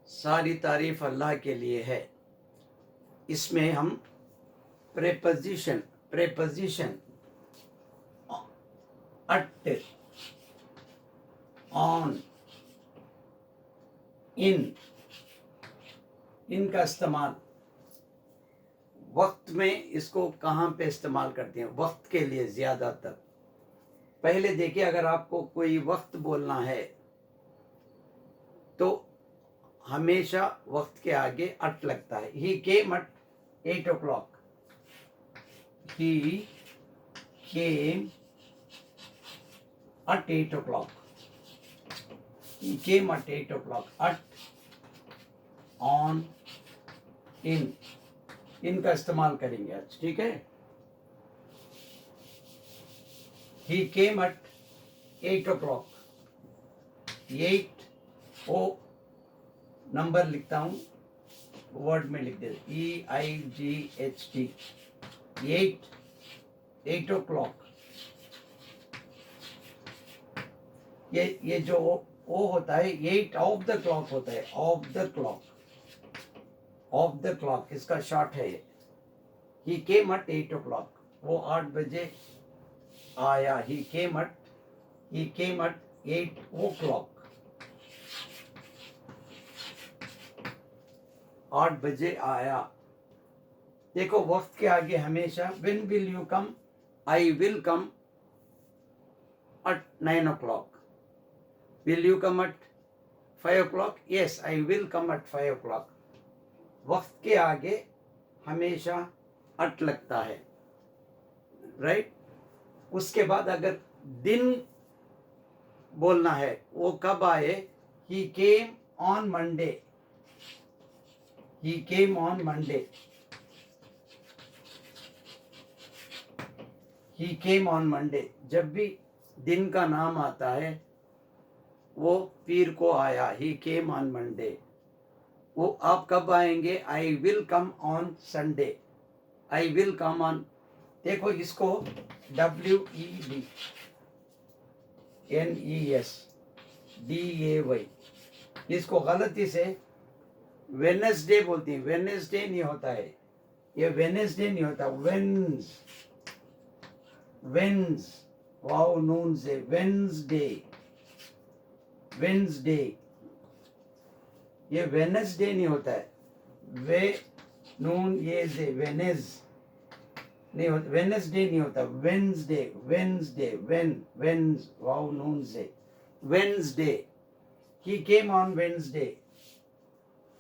सारी तारीफ अल्लाह के लिए है। इसमें हम प्रेपोजिशन प्रेपोजिशन अट, ऑन, इन, इनका इस्तेमाल वक्त में इसको कहाँ पे इस्तेमाल करते हैं? वक्त के लिए ज़्यादातर। पहले देखिए, अगर आपको कोई वक्त बोलना है तो हमेशा वक्त के आगे अट लगता है। He came at 8 o'clock। He came at 8 o'clock। He came at 8 o'clock। At, on, in, इनका इस्तेमाल करेंगे आज, ठीक है। He came at 8 o'clock। 8 O number लिखता हूँ, वर्ड में लिख दे, EIGHT। 8 o'clock। ये जो ओ होता है, 8 ऑफ द क्लॉक होता है। Of the clock, of the clock इसका शॉर्ट है ये। ही केम एट 8 o'clock। वो 8 बजे आया। ही केम एट 8 o'clock। 8 बजे आया। देखो, वक्त के आगे हमेशा when will you come, I will come at 9 o'clock। Will you come at 5 o'clock? Yes, I will come at 5 o'clock। वक्त के आगे हमेशा अट लगता है, राइट। उसके बाद अगर दिन बोलना है, वो कब आए? He came on Monday। He came on Monday। He came on Monday। जब भी दिन का नाम आता है, वो पीर को आया। ही केम ऑन मंडे। वो आप कब आएंगे? आई will come on Sunday. I will come on, देखो इसको WEDNESDAY, इसको गलती से वेडनेसडे बोलती है। वेडनेसडे नहीं होता है ये, वेडनेसडे नहीं होता, वेन्स वाओ नून से, वेंसडे। ये वेनसडे नहीं होता है। वे नून ये से, वेनेस नहीं होता, वेनसडे नहीं होता, वेंसडे वेन्स वाओ नून से, Wednesday. He came on Wednesday.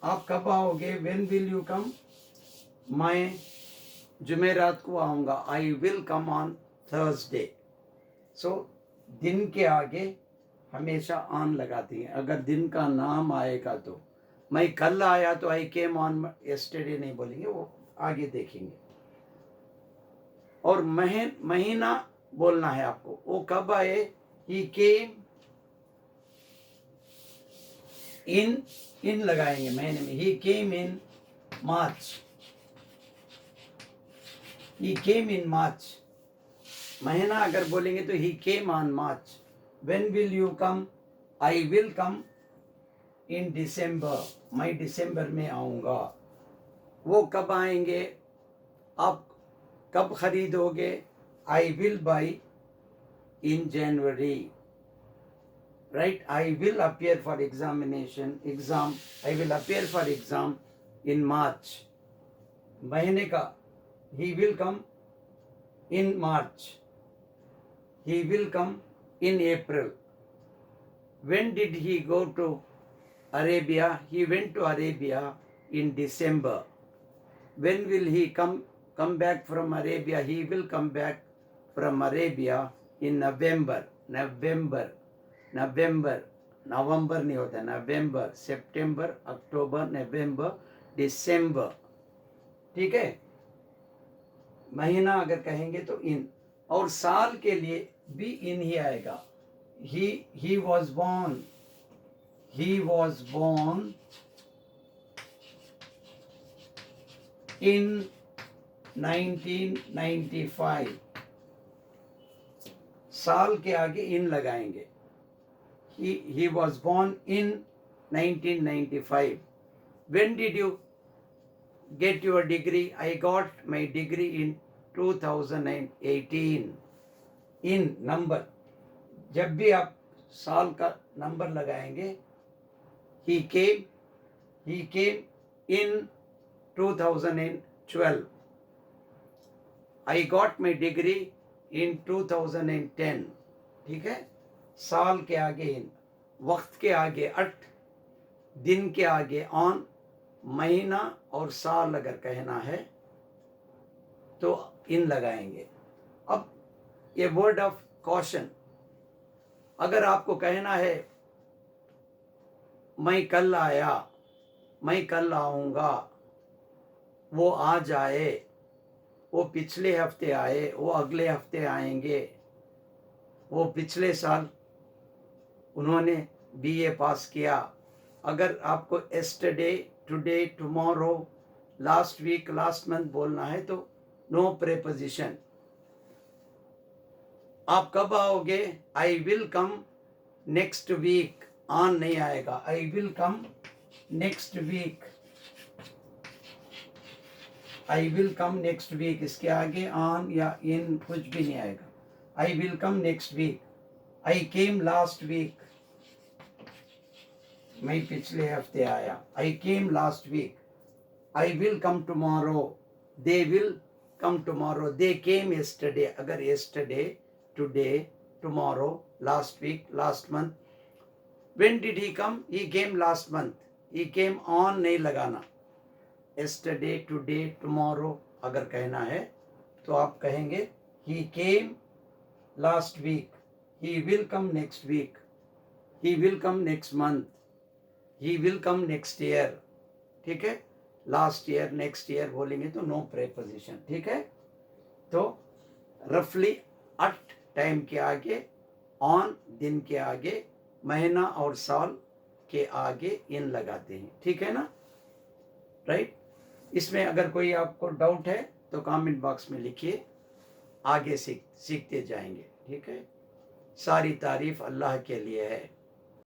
आप कब आओगे? When will you come? मैं जुमेरात को आऊँगा। I will come on Thursday. So दिन के आगे हमेशा ऑन लगाती हैं। अगर दिन का नाम आएगा तो, मैं कल आया तो आई केम ऑन यस्टरडे नहीं बोलेंगे, वो आगे देखेंगे। और महीना बोलना है आपको, वो कब आए? ही केम इन लगाएंगे महीने में। ही केम इन मार्च। ही केम इन मार्च। महीना अगर बोलेंगे तो he came on March. When will you come? I will come in December। मैं दिसंबर में आऊँगा। वो कब आएंगे? आप कब खरीदोगे? I will buy in January। Right? I will appear for exam। I will appear for exam in March। महीने का he will come in March। He will come in April। When did he go to Arabia? He went to Arabia in December। When will he come back from Arabia? He will come back from Arabia in November। नवंबर नहीं होता, नवंबर, सितंबर, अक्टूबर, नवंबर, दिसंबर, ठीक है। महीना अगर कहेंगे तो इन, और साल के लिए भी इन ही आएगा। he was born in 1995। साल के आगे इन लगाएंगे। he was born in 1995। When did you get your degree? I got my degree in 2018. In number, जब भी आप साल का नंबर लगाएंगे, he came in 2012. I got my degree in 2010. ठीक है, साल के आगे इन, वक्त के आगे अट, दिन के आगे ऑन, महीना और साल अगर कहना है तो इन लगाएंगे। अब ये वर्ड ऑफ कॉशन, अगर आपको कहना है मैं कल आया, मैं कल आऊँगा, वो आज आए, वो पिछले हफ्ते आए, वो अगले हफ्ते आएंगे, वो पिछले साल उन्होंने बीए पास किया। अगर आपको yesterday, today, tomorrow, last week, last month बोलना है तो नो प्रेपोजिशन। आप कब आओगे? I will come next week, on नहीं आएगा। I will come next week, I will come next week, इसके आगे ऑन या इन कुछ भी नहीं आएगा। I will come next week. I came last week, मैं पिछले हफ्ते आया। I came last week. I will come tomorrow, they will come tomorrow, they came yesterday। अगर yesterday, today, tomorrow, last week, last month। when did he come? He came last month। he came on नहीं लगाना। yesterday, today, tomorrow अगर कहना है तो आप कहेंगे he came last week, he will come next week, he will come next month, he will come next year। ठीक है, लास्ट ईयर, नेक्स्ट ईयर बोलेंगे तो नो प्रेपोजिशन। ठीक है, तो रफली अट टाइम के आगे, ऑन दिन के आगे, महीना और साल के आगे इन लगाते हैं। ठीक है ना, राइट। इसमें अगर कोई आपको डाउट है तो कमेंट बॉक्स में लिखिए, आगे सीखते जाएंगे। ठीक है, सारी तारीफ अल्लाह के लिए है।